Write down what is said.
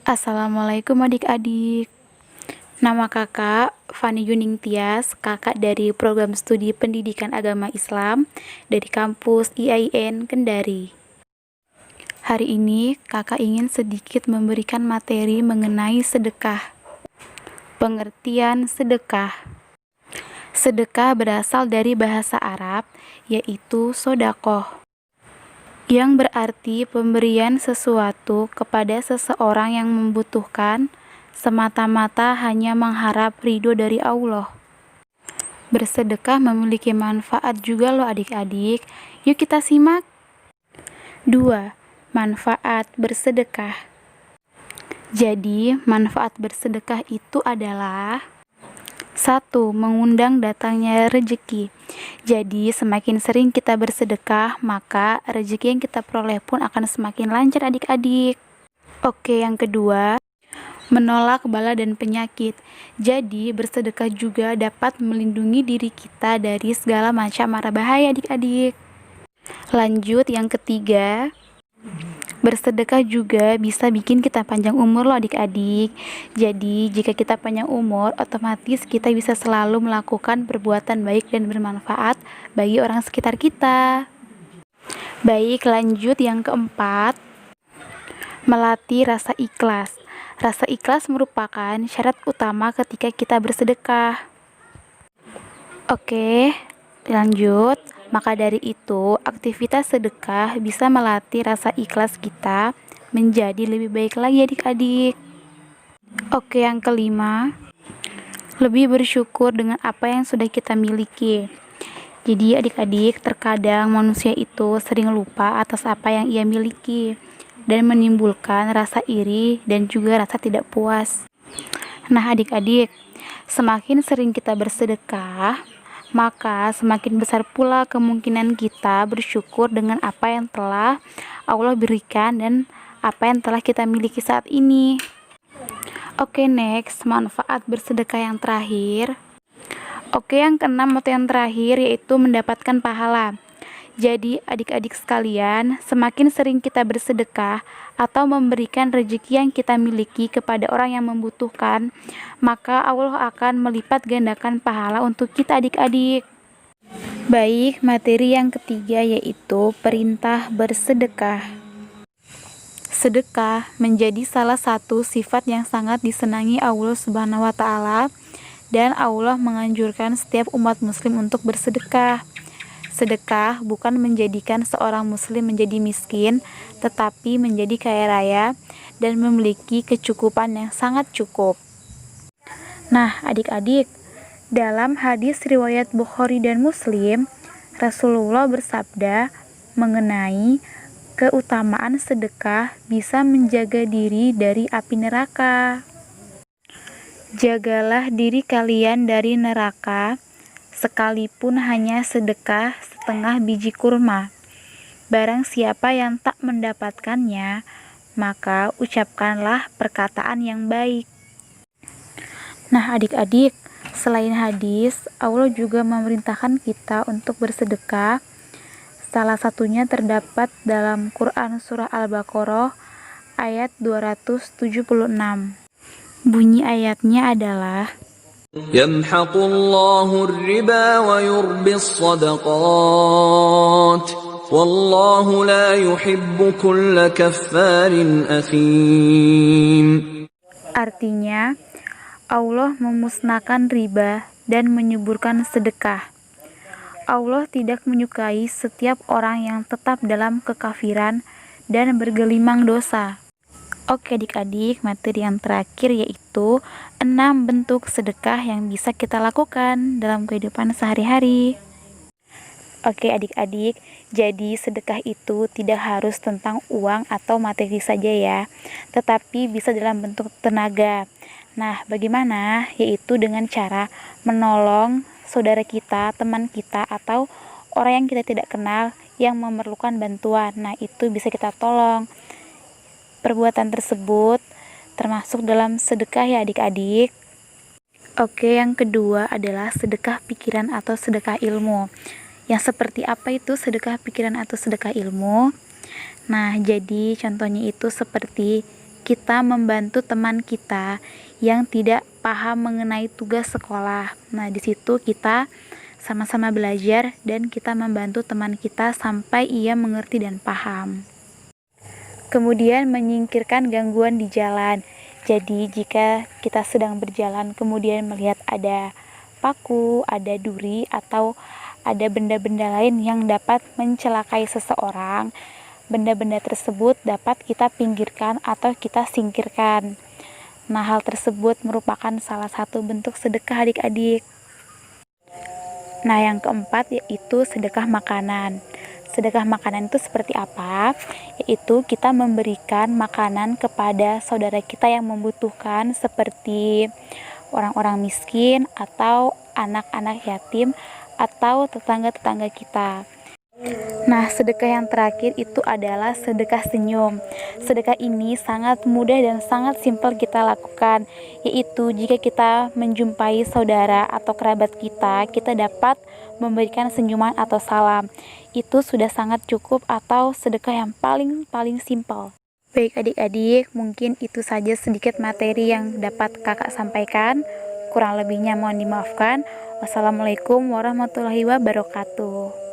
Assalamualaikum adik-adik. Nama kakak Fani Yuning Tias, kakak dari program studi pendidikan agama Islam dari kampus IAIN Kendari. Hari ini kakak ingin sedikit memberikan materi mengenai sedekah. Pengertian sedekah. Sedekah berasal dari bahasa Arab, yaitu sodakoh, yang berarti pemberian sesuatu kepada seseorang yang membutuhkan semata-mata hanya mengharap ridho dari Allah. Bersedekah memiliki manfaat juga loh adik-adik. Yuk kita simak. 2. Manfaat bersedekah. Jadi, manfaat bersedekah itu adalah 1. Mengundang datangnya rezeki. Jadi, semakin sering kita bersedekah, maka rezeki yang kita peroleh pun akan semakin lancar adik-adik. Oke, yang kedua, menolak bala dan penyakit. Jadi, bersedekah juga dapat melindungi diri kita dari segala macam mara bahaya adik-adik. Lanjut, yang ketiga, bersedekah juga bisa bikin kita panjang umur loh adik-adik. Jadi, jika kita panjang umur, otomatis kita bisa selalu melakukan perbuatan baik dan bermanfaat bagi orang sekitar kita. Baik, lanjut yang keempat, melatih rasa ikhlas. Rasa ikhlas merupakan syarat utama ketika kita bersedekah. Oke, lanjut. Maka dari itu, aktivitas sedekah bisa melatih rasa ikhlas kita menjadi lebih baik lagi adik-adik. Oke, yang kelima, lebih bersyukur dengan apa yang sudah kita miliki. Jadi adik-adik, terkadang manusia itu sering lupa atas apa yang ia miliki dan menimbulkan rasa iri dan juga rasa tidak puas. Nah adik-adik, semakin sering kita bersedekah, maka semakin besar pula kemungkinan kita bersyukur dengan apa yang telah Allah berikan dan apa yang telah kita miliki saat ini. Oke, next, manfaat bersedekah yang terakhir. Oke, yang keenam atau yang terakhir yaitu mendapatkan pahala. Jadi adik-adik sekalian, semakin sering kita bersedekah atau memberikan rezeki yang kita miliki kepada orang yang membutuhkan, maka Allah akan melipat gandakan pahala untuk kita adik-adik. Baik, materi yang ketiga yaitu perintah bersedekah. Sedekah menjadi salah satu sifat yang sangat disenangi Allah Subhanahu wa Ta'ala, dan Allah menganjurkan setiap umat muslim untuk bersedekah. Sedekah bukan menjadikan seorang muslim menjadi miskin, tetapi menjadi kaya raya dan memiliki kecukupan yang sangat cukup. Nah, adik-adik, dalam hadis riwayat Bukhari dan Muslim, Rasulullah bersabda mengenai keutamaan sedekah bisa menjaga diri dari api neraka. Jagalah diri kalian dari neraka, sekalipun hanya sedekah setengah biji kurma. Barang siapa yang tak mendapatkannya, maka ucapkanlah perkataan yang baik. Nah adik-adik, selain hadis, Allah juga memerintahkan kita untuk bersedekah. Salah satunya terdapat dalam Quran Surah Al-Baqarah ayat 276. Bunyi ayatnya adalah, Yamhaqullahu ar-riba wa yurbis sadaqat wallahu la yuhibbu kulla kaffarin athim. Artinya, Allah memusnahkan riba dan menyuburkan sedekah. Allah tidak menyukai setiap orang yang tetap dalam kekafiran dan bergelimang dosa. Oke adik-adik, materi yang terakhir yaitu 6 bentuk sedekah yang bisa kita lakukan dalam kehidupan sehari-hari. Oke adik-adik, jadi sedekah itu tidak harus tentang uang atau materi saja ya, tetapi bisa dalam bentuk tenaga. Nah, bagaimana? Yaitu dengan cara menolong saudara kita, teman kita, atau orang yang kita tidak kenal yang memerlukan bantuan. Nah, itu bisa kita tolong. Perbuatan tersebut termasuk dalam sedekah ya adik-adik. Oke, yang kedua adalah sedekah pikiran atau sedekah ilmu. Yang seperti apa itu sedekah pikiran atau sedekah ilmu? Nah, jadi contohnya itu seperti kita membantu teman kita yang tidak paham mengenai tugas sekolah. Nah, di situ kita sama-sama belajar dan kita membantu teman kita sampai ia mengerti dan paham. Kemudian menyingkirkan gangguan di jalan. Jadi jika kita sedang berjalan kemudian melihat ada paku, ada duri, atau ada benda-benda lain yang dapat mencelakai seseorang, benda-benda tersebut dapat kita pinggirkan atau kita singkirkan. Nah, hal tersebut merupakan salah satu bentuk sedekah adik-adik. Nah, yang keempat yaitu sedekah makanan. Sedekah makanan itu seperti apa? Yaitu kita memberikan makanan kepada saudara kita yang membutuhkan seperti orang-orang miskin atau anak-anak yatim atau tetangga-tetangga kita. Nah, sedekah yang terakhir itu adalah sedekah senyum. Sedekah ini sangat mudah dan sangat simpel kita lakukan, yaitu jika kita menjumpai saudara atau kerabat kita, kita dapat memberikan senyuman atau salam. Itu sudah sangat cukup atau sedekah yang paling simpel. Baik adik-adik, mungkin itu saja sedikit materi yang dapat kakak sampaikan. Kurang lebihnya mohon dimaafkan. Wassalamualaikum warahmatullahi wabarakatuh.